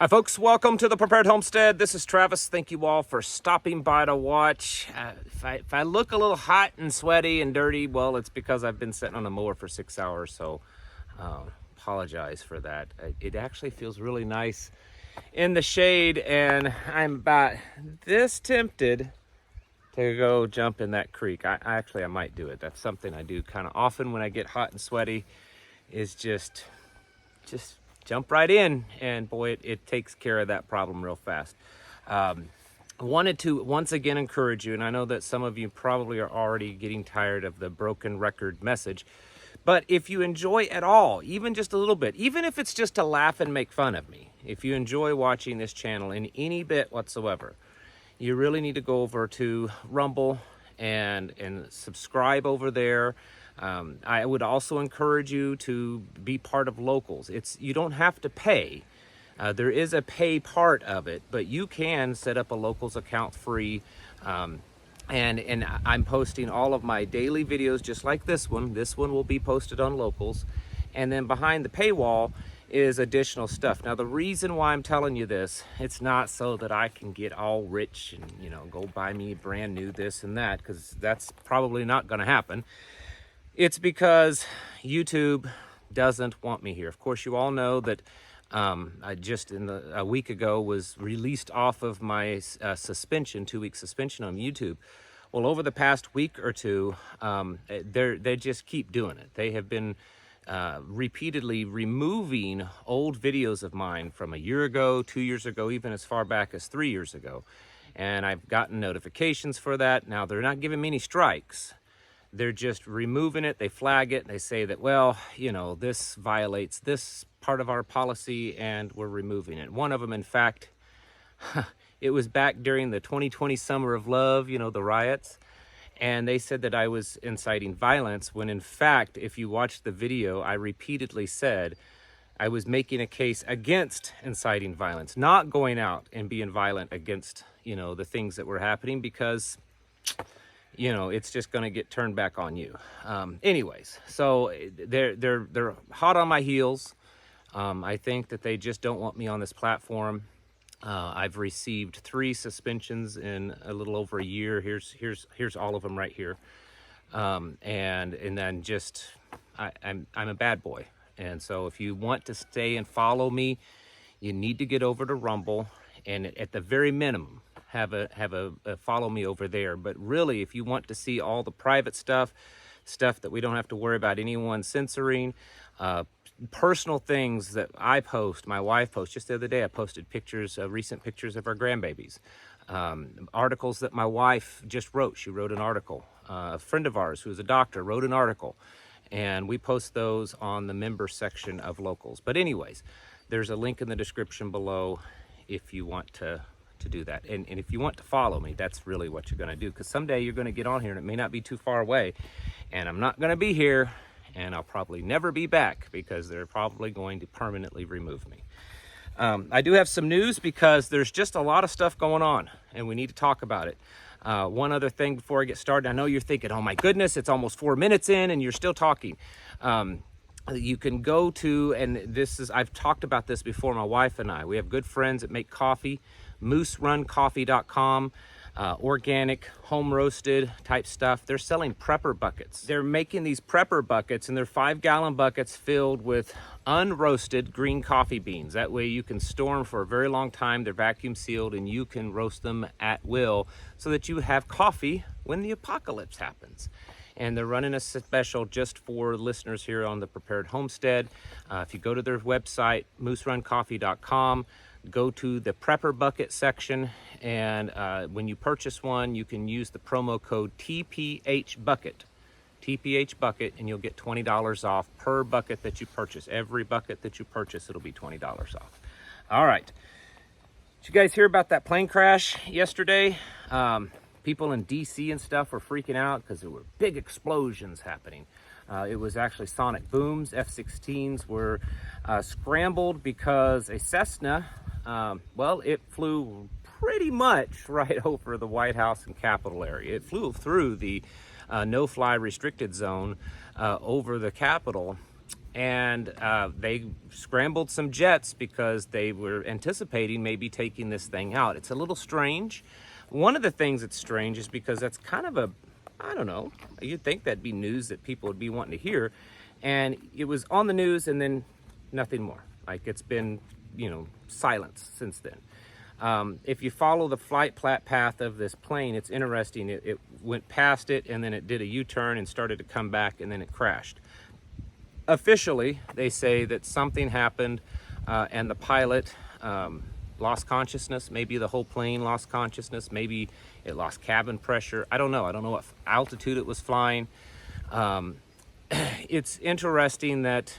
Hi folks, welcome to the Prepared Homestead. This is Travis. Thank you all for stopping by to watch. If I look a little hot and sweaty and dirty, well, it's because I've been sitting on a mower for 6 hours, so apologize for that. It actually feels really nice in the shade, and I'm about this tempted to go jump in that creek. I might do it. That's something I do kind of often when I get hot and sweaty, is just jump right in, and boy, it takes care of that problem real fast. I wanted to once again encourage you, and I know that some of you probably are already getting tired of the broken record message, but if you enjoy at all, even just a little bit, even if it's just to laugh and make fun of me, if you enjoy watching this channel in any bit whatsoever, you really need to go over to Rumble and subscribe over there. I would also encourage you to be part of Locals. You don't have to pay. There is a pay part of it, but you can set up a Locals account free. And I'm posting all of my daily videos just like this one. This one will be posted on Locals. And then behind the paywall is additional stuff. Now, the reason why I'm telling you this, it's not so that I can get all rich and, go buy me brand new this and that, because that's probably not going to happen. It's because YouTube doesn't want me here. Of course, you all know that I just a week ago was released off of my suspension, 2-week suspension on YouTube. Well, over the past week or two, they just keep doing it. They have been repeatedly removing old videos of mine from a year ago, 2 years ago, even as far back as 3 years ago. And I've gotten notifications for that. Now, they're not giving me any strikes. They're just removing it. They flag it. They say that, well, this violates this part of our policy, and we're removing it. One of them, in fact, it was back during the 2020 Summer of Love, the riots. And they said that I was inciting violence, when in fact, if you watch the video, I repeatedly said I was making a case against inciting violence, not going out and being violent against, the things that were happening, because it's just going to get turned back on you. Anyways, so they're hot on my heels. I think that they just don't want me on this platform. I've received 3 suspensions in a little over a year. Here's all of them right here. And then just I'm a bad boy. And so if you want to stay and follow me, you need to get over to Rumble, and at the very minimum, have a follow me over there. But really, if you want to see all the private stuff that we don't have to worry about anyone censoring, personal things that I post, my wife posts. Just the other day, I posted pictures, recent pictures of our grandbabies, articles that my wife just wrote. She wrote an article. A friend of ours who's a doctor wrote an article, and we post those on the member section of Locals. But anyways, there's a link in the description below if you want to do that. And if you want to follow me, that's really what you're going to do, because someday you're going to get on here and it may not be too far away, and I'm not going to be here, and I'll probably never be back, because they're probably going to permanently remove me. I do have some news, because there's just a lot of stuff going on and we need to talk about it. One other thing before I get started. I know you're thinking, oh my goodness, it's almost 4 minutes in and you're still talking. You can go to, and I've talked about this before, my wife and I, we have good friends that make coffee, mooseruncoffee.com, organic, home roasted type stuff. They're selling prepper buckets. They're making these prepper buckets, and they're 5-gallon buckets filled with unroasted green coffee beans. That way you can store them for a very long time. They're vacuum sealed, and you can roast them at will, so that you have coffee when the apocalypse happens. And they're running a special just for listeners here on the Prepared Homestead. If you go to their website, mooseruncoffee.com, go to the prepper bucket section, and when you purchase one, you can use the promo code TPHBucket, and you'll get $20 off per bucket that you purchase. Every bucket that you purchase, it'll be $20 off. All right. Did you guys hear about that plane crash yesterday? People in DC and stuff were freaking out because there were big explosions happening. It was actually sonic booms. F-16s were scrambled because a Cessna, it flew pretty much right over the White House and Capitol area. It flew through the no-fly restricted zone over the Capitol, and they scrambled some jets because they were anticipating maybe taking this thing out. It's a little strange. One of the things that's strange is because that's kind of a, I don't know, you'd think that'd be news that people would be wanting to hear, and it was on the news and then nothing more. Like, it's been, silence since then. If you follow the flight path of this plane, it's interesting. It went past it, and then it did a U-turn and started to come back, and then it crashed. Officially, they say that something happened, and the pilot lost consciousness. Maybe the whole plane lost consciousness. Maybe it lost cabin pressure. I don't know. I don't know what altitude it was flying. It's interesting that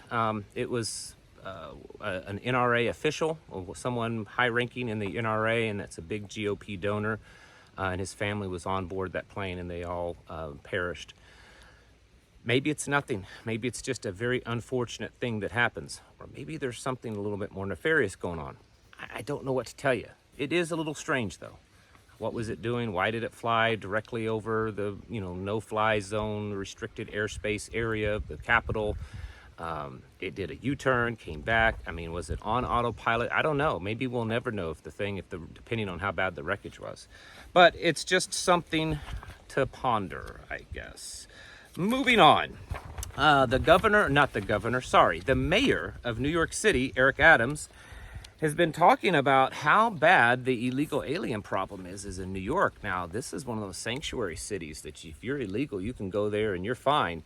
it was an NRA official, or someone high-ranking in the NRA, and that's a big GOP donor, and his family was on board that plane, and they all perished. Maybe it's nothing. Maybe it's just a very unfortunate thing that happens, or maybe there's something a little bit more nefarious going on. I don't know what to tell you. It is a little strange, though. What was it doing? Why did it fly directly over the, no-fly zone, restricted airspace area of the Capitol? It did a U-turn, came back. I mean, was it on autopilot? I don't know. Maybe we'll never know if depending on how bad the wreckage was. But it's just something to ponder, I guess. Moving on. The mayor of New York City, Eric Adams, has been talking about how bad the illegal alien problem is in New York. Now, this is one of those sanctuary cities that if you're illegal, you can go there and you're fine.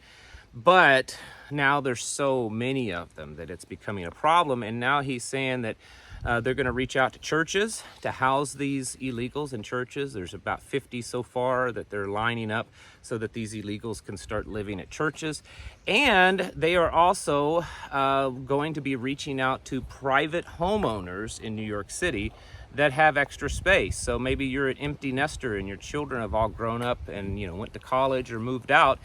But now there's so many of them that it's becoming a problem. And now he's saying that they're going to reach out to churches to house these illegals in churches. There's about 50 so far that they're lining up so that these illegals can start living at churches. And they are also going to be reaching out to private homeowners in New York City that have extra space. So maybe you're an empty nester and your children have all grown up and went to college or moved out,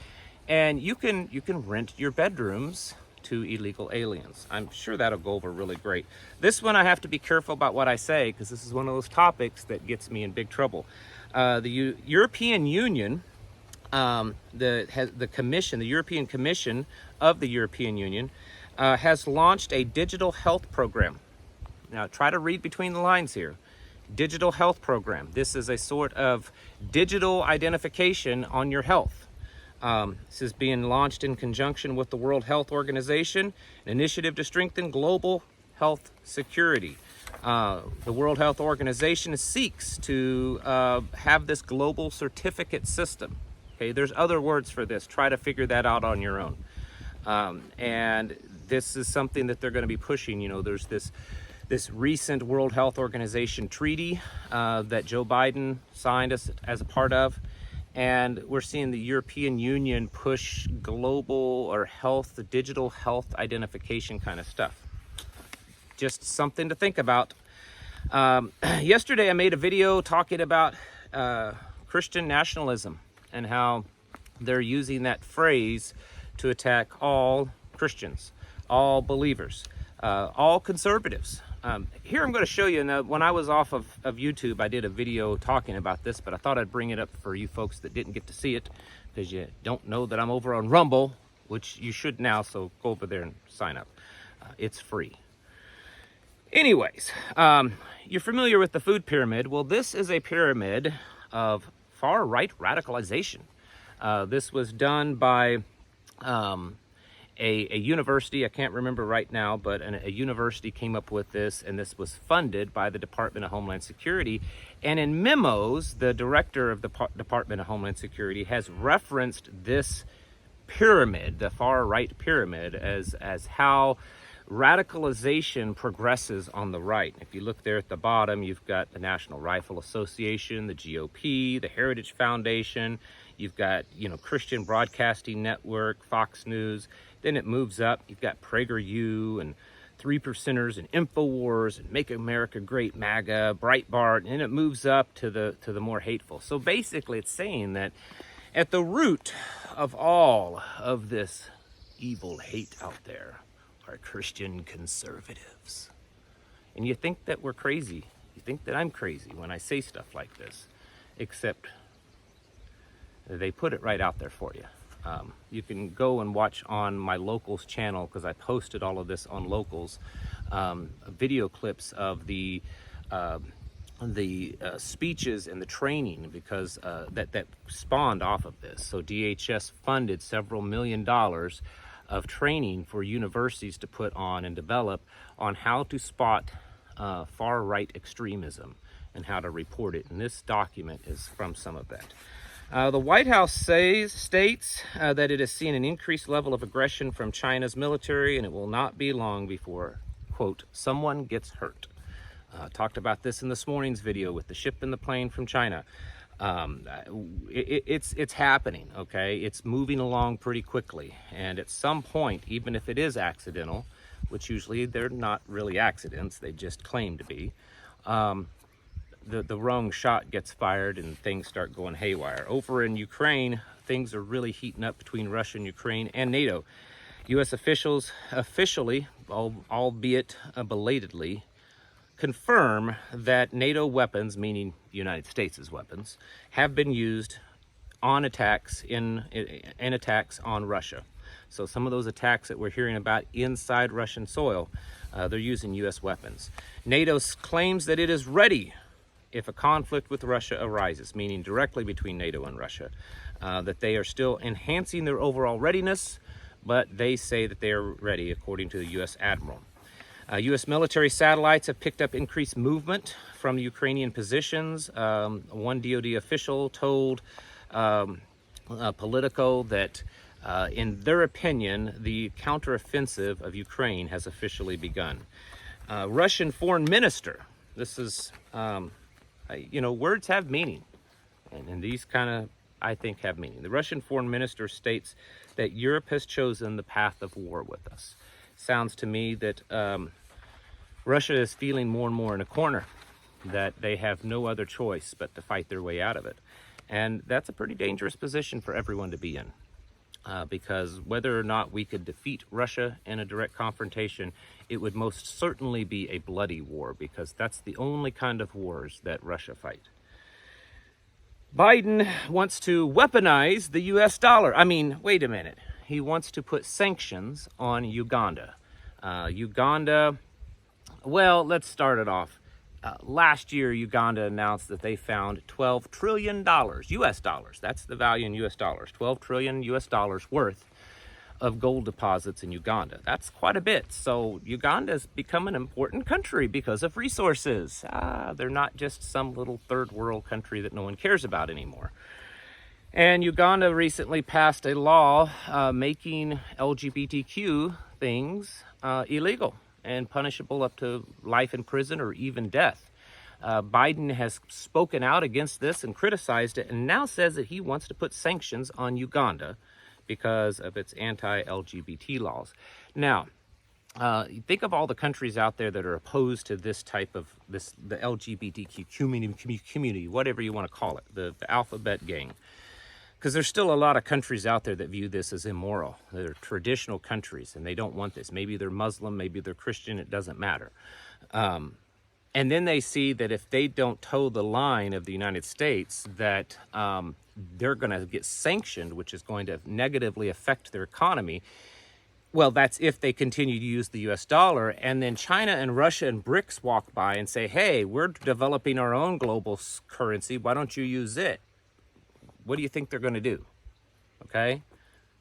and you can rent your bedrooms to illegal aliens. I'm sure that'll go over really great. This one I have to be careful about what I say, because this is one of those topics that gets me in big trouble. The European Union, the European Commission of the European Union has launched a digital health program. Now try to read between the lines here. Digital health program. This is a sort of digital identification on your health. This is being launched in conjunction with the World Health Organization, an initiative to strengthen global health security. The World Health Organization seeks to have this global certificate system. Okay, there's other words for this. Try to figure that out on your own. And this is something that they're going to be pushing. There's this recent World Health Organization treaty that Joe Biden signed as a part of. And we're seeing the European Union push global or digital health identification kind of stuff. Just something to think about. Yesterday I made a video talking about Christian nationalism and how they're using that phrase to attack all Christians, all believers, all conservatives. Here I'm going to show you. Now, when I was off of YouTube, I did a video talking about this, but I thought I'd bring it up for you folks that didn't get to see it, because you don't know that I'm over on Rumble, which you should now, so go over there and sign up. It's free. Anyways, you're familiar with the food pyramid. Well, this is a pyramid of far-right radicalization. This was done by a university. I can't remember right now, but a university came up with this, and this was funded by the Department of Homeland Security. And in memos, the director of the Department of Homeland Security has referenced this pyramid, the far-right pyramid, as how radicalization progresses on the right. If you look there at the bottom, you've got the National Rifle Association, the GOP, the Heritage Foundation, you've got, Christian Broadcasting Network, Fox News. Then it moves up. You've got PragerU and 3%ers and InfoWars and Make America Great MAGA, Breitbart, and it moves up to the more hateful. So basically it's saying that at the root of all of this evil hate out there are Christian conservatives. And you think that we're crazy. You think that I'm crazy when I say stuff like this, except they put it right out there for you. You can go and watch on my Locals channel, because I posted all of this on Locals, video clips of the speeches and the training, because that spawned off of this. So DHS funded several $1 million of training for universities to put on and develop on how to spot far-right extremism and how to report it. And this document is from some of that. The White House states that it has seen an increased level of aggression from China's military, and it will not be long before, quote, someone gets hurt. Talked about this in this morning's video with the ship and the plane from China. It's happening, okay? It's moving along pretty quickly. And at some point, even if it is accidental, which usually they're not really accidents, they just claim to be, the wrong shot gets fired and things start going haywire. Over in Ukraine, things are really heating up between Russia and Ukraine and NATO. U.S. officials officially, albeit belatedly, confirm that NATO weapons, meaning United States' weapons, have been used on attacks in attacks on Russia. So some of those attacks that we're hearing about inside Russian soil, they're using U.S. weapons. NATO claims that it is ready if a conflict with Russia arises, meaning directly between NATO and Russia, that they are still enhancing their overall readiness, but they say that they are ready, according to the U.S. Admiral. U.S. military satellites have picked up increased movement from Ukrainian positions. One DoD official told Politico that, in their opinion, the counteroffensive of Ukraine has officially begun. Russian foreign minister, this is, words have meaning, and these kind of, I think, have meaning. The Russian foreign minister states that Europe has chosen the path of war with us. Sounds to me that Russia is feeling more and more in a corner, that they have no other choice but to fight their way out of it. And that's a pretty dangerous position for everyone to be in, because whether or not we could defeat Russia in a direct confrontation, it would most certainly be a bloody war, because that's the only kind of wars that Russia fight. Biden wants to weaponize the US dollar. I mean, wait a minute. He wants to put sanctions on Uganda. Well, let's start it off. Last year, Uganda announced that they found $12 trillion, US dollars. That's the value in US dollars. $12 trillion US dollars worth of gold deposits in Uganda. That's quite a bit. So Uganda has become an important country because of resources. They're not just some little third world country that no one cares about anymore. And Uganda recently passed a law making LGBTQ things illegal and punishable up to life in prison or even death. Biden has spoken out against this and criticized it, and now says that he wants to put sanctions on Uganda because of its anti-LGBT laws. Now, think of all the countries out there that are opposed to this type of the LGBTQ community, whatever you want to call it, the alphabet gang. Because there's still a lot of countries out there that view this as immoral. They're traditional countries, and they don't want this. Maybe they're Muslim, maybe they're Christian, it doesn't matter. And then they see that if they don't toe the line of the United States, that they're going to get sanctioned, which is going to negatively affect their economy. Well, that's if they continue to use the US dollar. And then China and Russia and BRICS walk by and say, hey, we're developing our own global currency. Why don't you use it? What do you think they're going to do? Okay?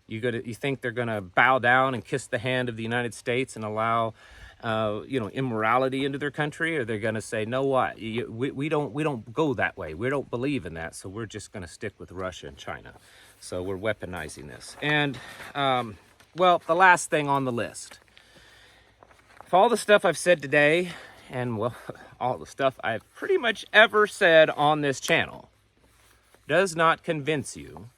You think they're going to bow down and kiss the hand of the United States and allow immorality into their country? Or they're going to say, no, what? We don't go that way. We don't believe in that. So we're just going to stick with Russia and China. So we're weaponizing this. And, well, the last thing on the list. If all the stuff I've said today, and, well, all the stuff I've pretty much ever said on this channel does not convince you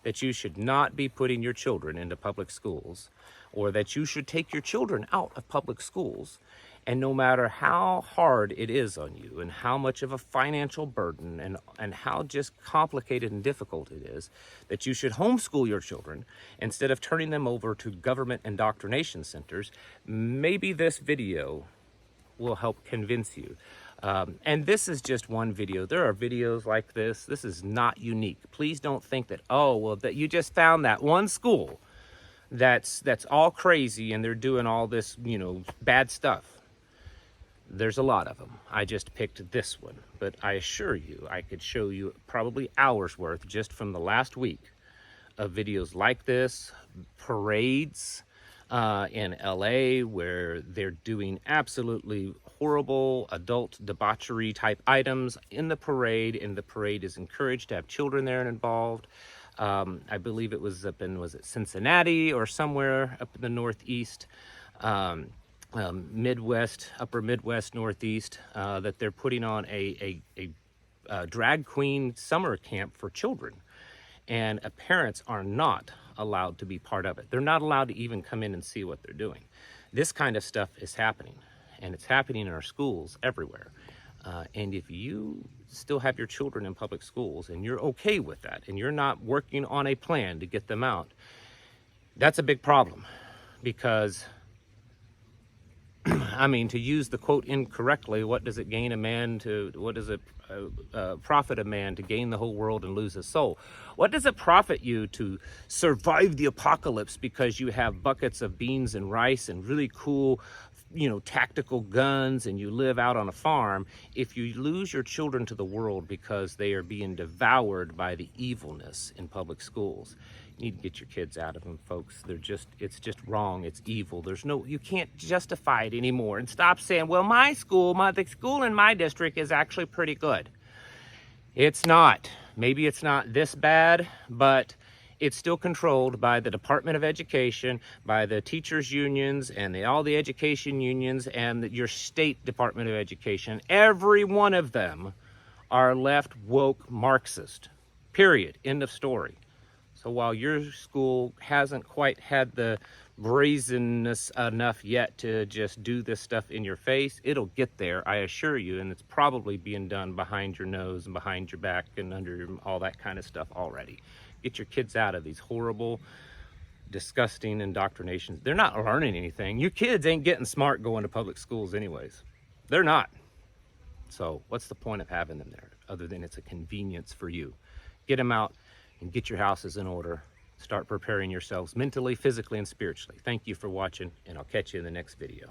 that you should not be putting your children into public schools, or that you should take your children out of public schools, and no matter how hard it is on you and how much of a financial burden and how just complicated and difficult it is, that you should homeschool your children instead of turning them over to government indoctrination centers, maybe this video will help convince you. And this is just one video. There are videos like this. This is not unique. Please don't think that, oh, well, that you just found that one school that's all crazy and they're doing all this, you know, bad stuff. There's a lot of them. I just picked this one, but I assure you, I could show you probably hours worth just from the last week of videos like this, parades in LA where they're doing absolutely horrible adult debauchery type items in the parade, and the parade is encouraged to have children there and involved. I believe it was up in, was it Cincinnati or somewhere up in the Northeast, Midwest, upper Midwest, Northeast, that they're putting on a drag queen summer camp for children. And parents are not allowed to be part of it. They're not allowed to even come in and see what they're doing. This kind of stuff is happening, and it's happening in our schools everywhere. And if you still have your children in public schools and you're okay with that, and you're not working on a plan to get them out, that's a big problem. Because, I mean, to use the quote incorrectly, what does it gain a man to, what does it profit a man to gain the whole world and lose his soul? What does it profit you to survive the apocalypse because you have buckets of beans and rice and really cool, you know, tactical guns, and you live out on a farm, if you lose your children to the world because they are being devoured by the evilness in public schools? You need to get your kids out of them, folks. It's just wrong. It's evil. You can't justify it anymore. And stop saying, well, the school in my district is actually pretty good. It's not. Maybe it's not this bad, but it's still controlled by the Department of Education, by the teachers' unions, and all the education unions, and your state Department of Education. Every one of them are left woke Marxist. Period. End of story. So while your school hasn't quite had the brazenness enough yet to just do this stuff in your face, it'll get there, I assure you, and it's probably being done behind your nose and behind your back and under all that kind of stuff already. Get your kids out of these horrible, disgusting indoctrinations. They're not learning anything. Your kids ain't getting smart going to public schools anyways. They're not. So what's the point of having them there other than it's a convenience for you? Get them out and get your houses in order. Start preparing yourselves mentally, physically, and spiritually. Thank you for watching, and I'll catch you in the next video.